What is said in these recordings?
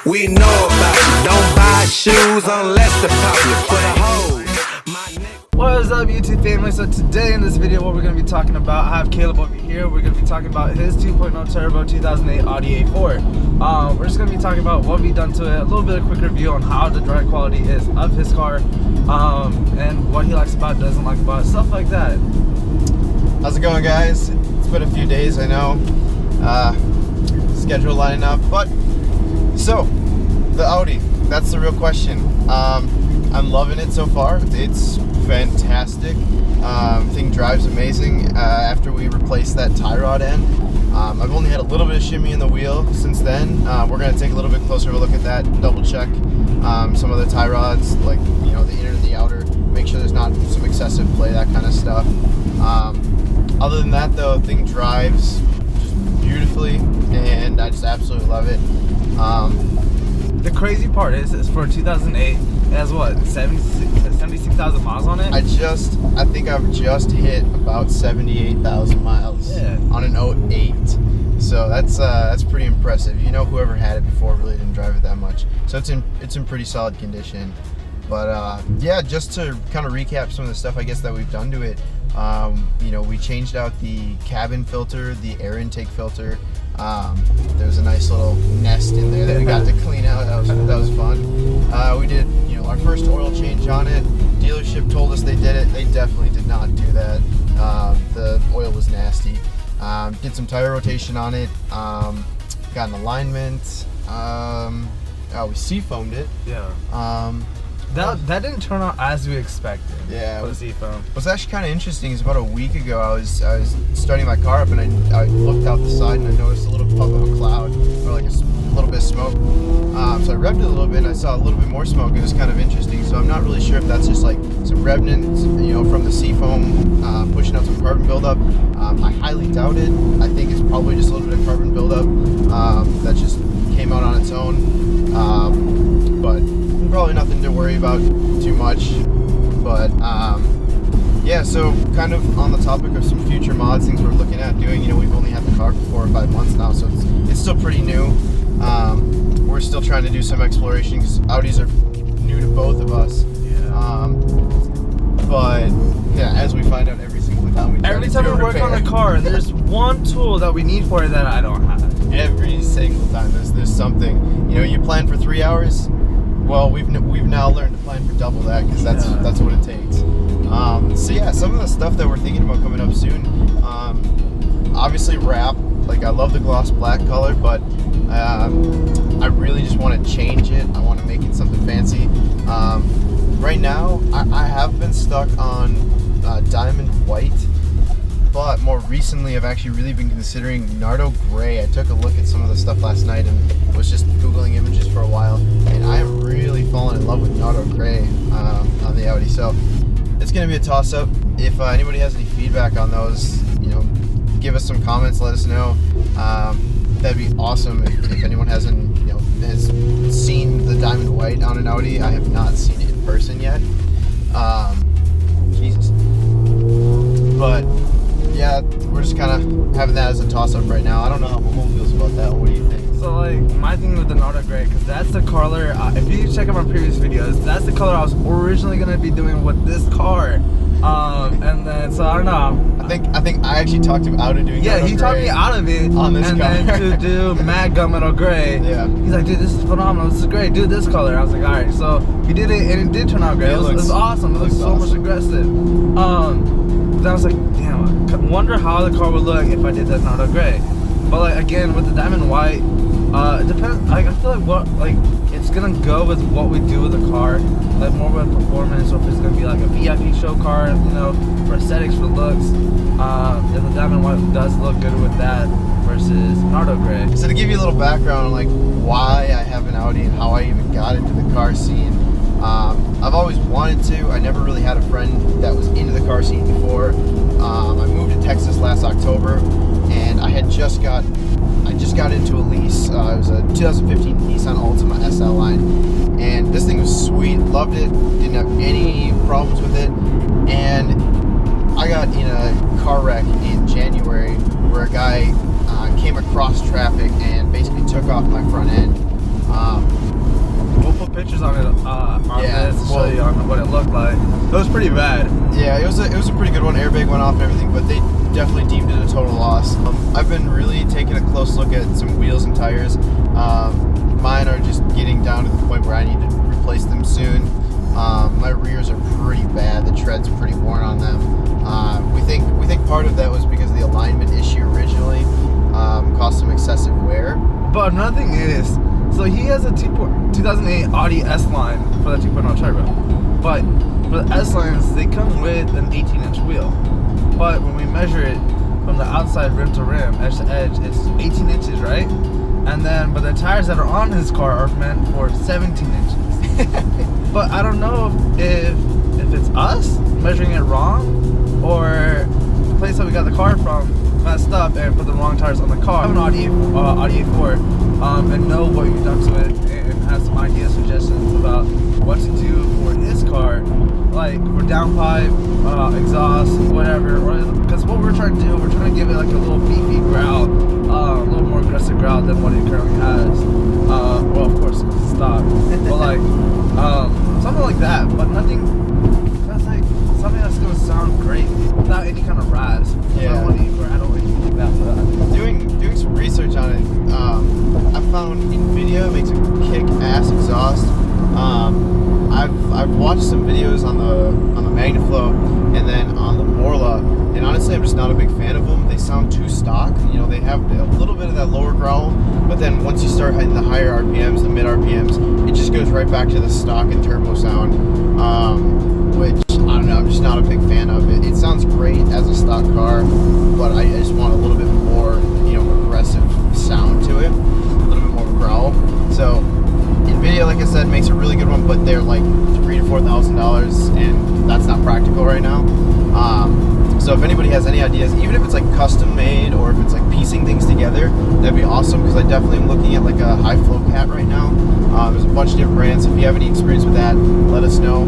We know about you. Don't buy shoes unless they're popular. For the hoes. What is up, YouTube family? So today in this video, what we're going to be talking about, I have Caleb over here. We're going to be talking about his 2.0 turbo 2008 Audi A4. We're just going to be talking about what we've done to it, a little bit of quick review on how the drive quality is of his car, and what he likes about it, doesn't like about it, stuff like that. How's it going, guys? It's been a few days, I know. Schedule lining up, but so the Audi, that's the real question. I'm loving it so far. It's fantastic. Thing drives amazing. After we replaced that tie rod end, I've only had a little bit of shimmy in the wheel since then. We're going to take a little bit closer of a look at that, double check some of the tie rods, like, you know, the inner and the outer, make sure there's not some excessive play, that kind of stuff. Other than that, though, thing drives just beautifully, and I just absolutely love it. The crazy part is for 2008, it has what, 76,000 miles on it? I think I've just hit about 78,000 miles on an 08. So that's pretty impressive. You know, whoever had it before really didn't drive it that much. So it's in pretty solid condition. But yeah, just to kind of recap some of the stuff I guess that we've done to it. You know, we changed out the cabin filter, the air intake filter. There was a nice little nest in there that we got to clean out. That was fun. We did, you know, our first oil change on it. Dealership told us they did it. They definitely did not do that. The oil was nasty. Did some tire rotation on it. Got an alignment. We seafoamed it. Yeah. That didn't turn out as we expected. Yeah. For the seafoam. What's actually kind of interesting is about a week ago I was starting my car up, and I looked out the side and I noticed a little puff of a cloud, or like a little bit of smoke. So I revved it a little bit and I saw a little bit more smoke. It was kind of interesting. So I'm not really sure if that's just like some remnants, you know, from the seafoam pushing out some carbon buildup. I highly doubt it. I think it's probably just a little bit of carbon buildup that just came out on its own. But probably nothing to worry about too much. But yeah, so kind of on the topic of some future mods, things we're looking at doing. You know, we've only had the car for 4 or 5 months now, so it's still pretty new. We're still trying to do some exploration because Audis are new to both of us. Yeah. But yeah, as we find out every single time we work on a car, there's one tool that we need for it that I don't have. Every single time there's something. You know, you plan for 3 hours. Well, we've now learned to plan for double that, because that's what it takes. So yeah, some of the stuff that we're thinking about coming up soon. Obviously wrap. Like, I love the gloss black color, but I really just want to change it. I want to make it something fancy. Right now, I have been stuck on diamond white, but more recently I've actually really been considering Nardo gray. I took a look at some of the stuff last night and was just Googling images for a while, and I am really falling in love with Nardo gray on the Audi. So it's going to be a toss-up. If anybody has any feedback on those, you know, give us some comments, let us know. That'd be awesome. If anyone has seen the diamond white on an Audi. I have not seen it in person yet. Jesus. But yeah, we're just kind of having that as a toss-up right now. I don't know how Momo feels about that. What do you think? So, like, my thing with the Nardo gray, because that's the color, if you check out my previous videos, that's the color I was originally going to be doing with this car. And then, so I don't know. I think I actually talked him out of doing Yeah, he talked me out of it on this car. And then to do matte gunmetal gray. Yeah. He's like, dude, this is phenomenal. This is great. Do this color. I was like, all right. So he did it, and it did turn out great. It was awesome. It looks so much aggressive. Then I was like, damn, I wonder how the car would look if I did that Nardo gray. But like, again, with the diamond white, it depends. Like, I feel like it's gonna go with what we do with the car, like more with performance, or if it's gonna be like a VIP show car, you know, for aesthetics, for looks. And the diamond white does look good with that versus Nardo gray. So to give you a little background on like why I have an Audi and how I even got into the car scene, I've always wanted to. I never really had a friend that was into the car scene before. I moved to Texas last October, and I just got into a lease. It was a 2015 Nissan Altima SL line, and this thing was sweet. Loved it. Didn't have any problems with it. And I got in a car wreck in January where a guy came across traffic and basically took off my front end. We'll put pictures on it on Yeah, this to show well- you on what it looked like. It was pretty bad. Yeah, it was a pretty good one. Airbag went off and everything, but they definitely deemed it a total loss. I've been really taking a close look at some wheels and tires. Mine are just getting down to the point where I need to replace them soon. My rears are pretty bad. The tread's pretty worn on them. We think part of that was because of the alignment issue originally caused some excessive wear. But another thing is, so he has a 2008 Audi S-Line for the 2.0 turbo. But for the S-Lines, they come with an 18-inch wheel. But when we measure it from the outside rim to rim, edge to edge, it's 18 inches, right? And then, but the tires that are on his car are meant for 17 inches. But I don't know if it's us measuring it wrong, or the place that we got the car from messed up and put the wrong tires on the car. I have an Audi A4 and know what you've done to it and have some ideas, suggestions about what to do for his car, like for downpipe, exhaust, whatever. Because what we're trying to do, we're trying to give it like a little beefy growl, a little more aggressive growl than what it currently has. Well, of course, it's stock, but like something like that, but nothing. That's like something that's gonna sound great without any kind of razz. Yeah. I don't want anything like that for that. Doing some research on it, I found NVIDIA makes a kick-ass exhaust. I've watched some videos on the MagnaFlow and then on the Borla, and honestly, I'm just not a big fan of them. They sound too stock. You know, they have a little bit of that lower growl, but then once you start hitting the higher RPMs, the mid RPMs, it just goes right back to the stock and turbo sound, which I don't know. I'm just not a big fan of it. It sounds great as a stock car, but I just want a little bit more, aggressive sound to it, a little bit more growl. So NVIDIA, like I said, makes a really good one, but they're like $3,000 to $4,000, and that's not practical right now. So if anybody has any ideas, even if it's like custom made or if it's like piecing things together, that'd be awesome, because I definitely am looking at like a high flow cat right now. There's a bunch of different brands. If you have any experience with that, let us know.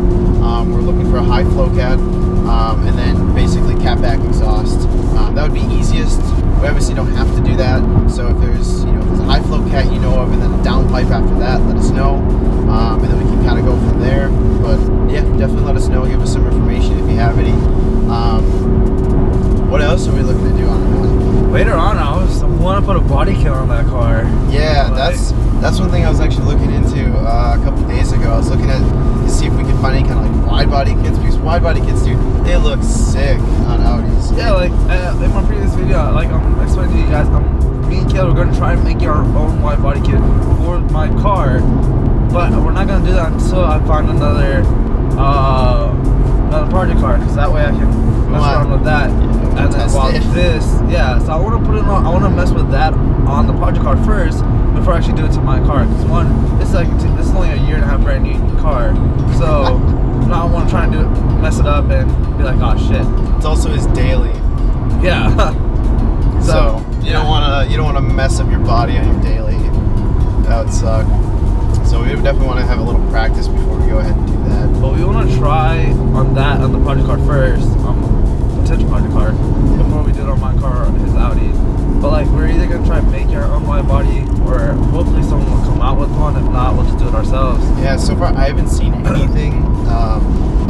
We're looking for a high flow cat, and then basically cat back exhaust. That would be easiest. We obviously don't have to do that. So if there's a high flow cat you know of, and then a downpipe after that, let us know, and then we can kind of go from there. But yeah, definitely let us know. Give us some information if you have any. What else are we looking to do on that? Later on, I want to put a body kit on that car. Yeah, that's one thing I was actually looking into a couple days ago. I was looking at to see if we could find any kind of like wide body kits, because wide body kits, dude, they look sick on Audis. Yeah, like in my previous video, like I'm explaining to you guys, me and Kayla are going to try and make our own wide body kit for my car, but we're not going to do that until I find another project car, because that way I can mess around with that. Yeah, and then while this, so I want to put it on. I want to mess with that on the project car first before I actually do it to my car. Because this is only a year and a half brand new car, so now I want to try and mess it up and be like, oh shit. It's also his daily. Yeah. So you don't want to mess up your body on your daily. That would suck. So we definitely want to have a little practice before we go ahead and do that. But we want to try on the project car first, potential project car, before we do it on my car or his Audi. But like, we're either gonna try and make our own wide body, or hopefully someone will come out with one. If not, we'll just do it ourselves. Yeah, so far I haven't seen anything.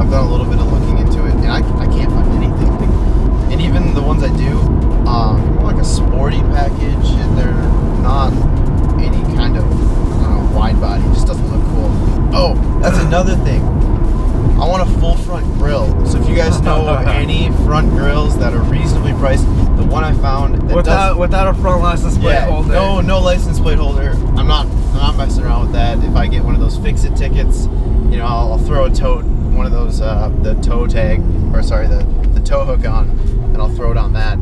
I've done a little bit of looking into it, and I can't find anything. And even the ones I do, more like a sporty package, and they're not any kind of wide body. It just doesn't look cool. Oh, that's another thing. I want a full front grille. So if you guys know of any front grills that are reasonably priced, the one I found that without a front license plate holder. No license plate holder. I'm not messing around with that. If I get one of those fix-it tickets, I'll throw a one of those the toe tag, or sorry, the tow hook on, and I'll throw it on that,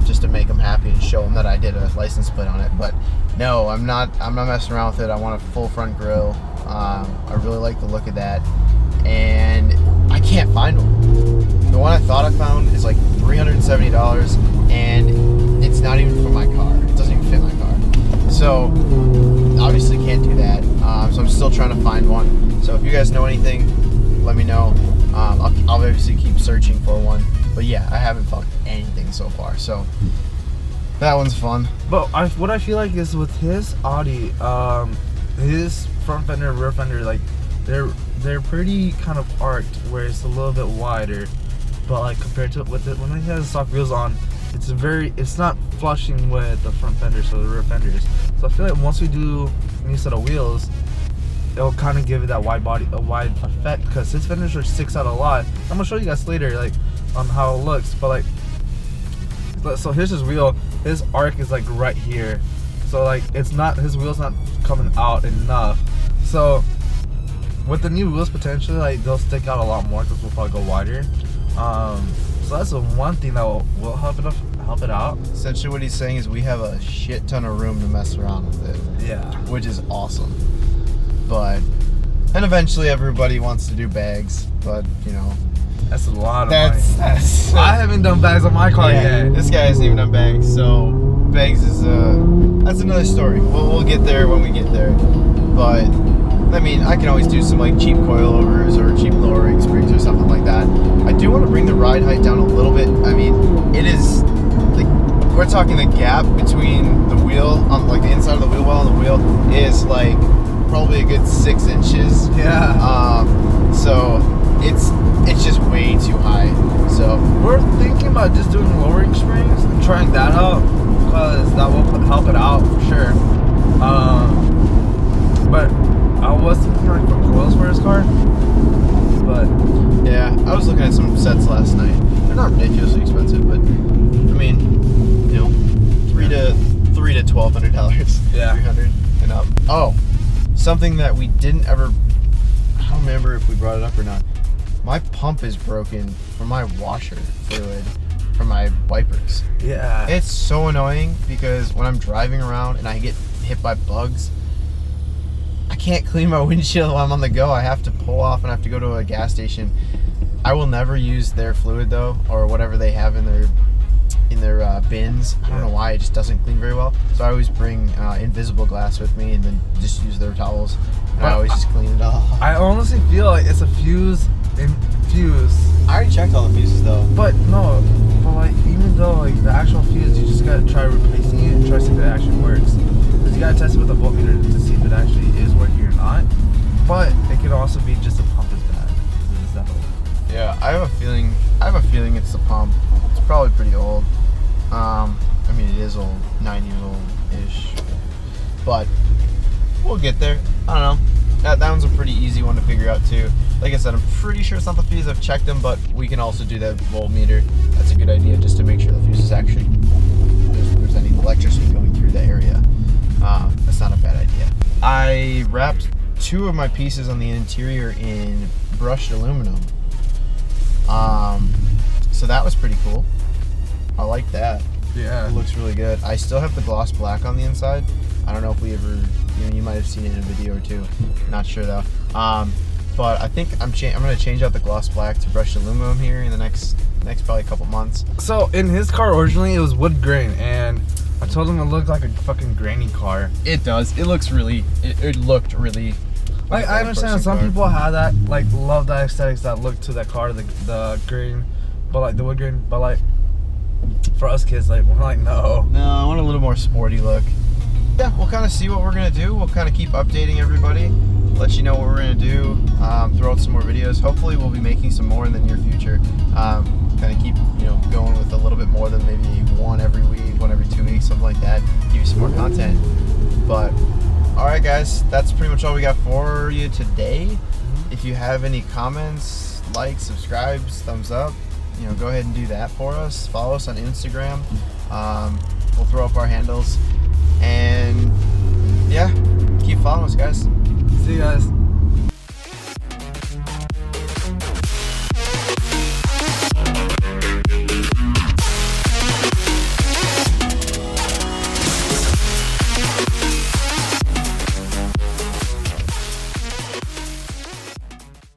just to make them happy and show them that I did a license plate on it. But no, I'm not messing around with it. I want a full front grille. I really like the look of that, and I can't find one. The one I thought I found is like $370, and it's not even for my car. It doesn't even fit my car. So obviously can't do that. So I'm still trying to find one. So if you guys know anything, let me know. I'll obviously keep searching for one. But yeah, I haven't found anything so far. So that one's fun. But what I feel like is with his Audi, his front fender, rear fender, like they're pretty kind of arced, where it's a little bit wider. But like compared to when he has stock wheels on, it's not flushing with the front fenders or the rear fenders. So I feel like once we do a new set of wheels, it'll kind of give it that wide effect, because his fenders are sticks out a lot. I'm gonna show you guys later, like on how it looks. But like, so here's his wheel. His arc is like right here, so like his wheel's not coming out enough. So with the new wheels, potentially like they'll stick out a lot more because we'll probably go wider. So that's the one thing that will help it out. Essentially what he's saying is we have a shit ton of room to mess around with it. Yeah. Which is awesome. And eventually everybody wants to do bags, but you know. That's a lot of money. That's I haven't done bags on my car yet. This guy hasn't even done bags, so bags is that's another story. We'll get there when we get there. But I mean, I can always do some like cheap coilovers or cheap lowering springs or something like that. I do want to bring the ride height down a little bit. I mean, it is like we're talking the gap between the wheel on like the inside of the wheel well and the wheel is like probably a good 6 inches. Yeah. So it's just way too high. So we're thinking about just doing lowering springs and trying that out, because that will help it out for sure. But I was thinking like for coils for his car. But yeah, I was looking at some sets last night. They're not ridiculously expensive, but I mean, you know, $300 to $1,200. Yeah. $300 and up. Oh, something that we didn't ever. I don't remember if we brought it up or not. My pump is broken from my washer fluid from my wipers. yeah, It's so annoying because when I'm driving around and I get hit by bugs, I can't clean my windshield while I'm on the go. I have to pull off and I have to go to a gas station. I will never use their fluid though, or whatever they have in their bins. I don't know why, it just doesn't clean very well. So I always bring invisible glass with me and then just use their towels. And I always just clean it off. I honestly feel like it's a fuse. I already checked all the fuses though. But like even though like the actual fuse, you just gotta try replacing it and try to see if it actually works. Because you gotta test it with a voltmeter to see if it actually is working or not. But it could also be just the pump is bad. It's that old. Yeah, I have a feeling it's the pump. It's probably pretty old. I mean it is old, 9-year-old-ish. But we'll get there. I don't know. That one's a pretty easy one to figure out too. Like I said, I'm pretty sure it's not the fuse. I've checked them, but we can also do that voltmeter. That's a good idea, just to make sure the fuse is actually there's any electricity going through the area. That's not a bad idea. I wrapped 2 of my pieces on the interior in brushed aluminum. So that was pretty cool. I like that. Yeah. It looks really good. I still have the gloss black on the inside. I don't know if we ever, you might have seen it in a video or two. Not sure though. But I think I'm gonna change out the gloss black to brushed aluminum here in the next probably couple months. So in his car originally it was wood grain, and I told him it looked like a fucking grainy car. It does. It looks really. It looked really. Like I understand some people have that, like love that aesthetics that look to that car, the grain, but like the wood grain. But like for us kids, like we're like no. No, I want a little more sporty look. Yeah, we'll kind of see what we're gonna do. We'll kind of keep updating everybody. Let you know what we're gonna do. Throw out some more videos. Hopefully, we'll be making some more in the near future. Kind of keep going with a little bit more than maybe one every week, one every 2 weeks, something like that. Give you some more content. But all right, guys, that's pretty much all we got for you today. If you have any comments, likes, subscribes, thumbs up, go ahead and do that for us. Follow us on Instagram. We'll throw up our handles. And yeah, keep following us, guys. See you guys.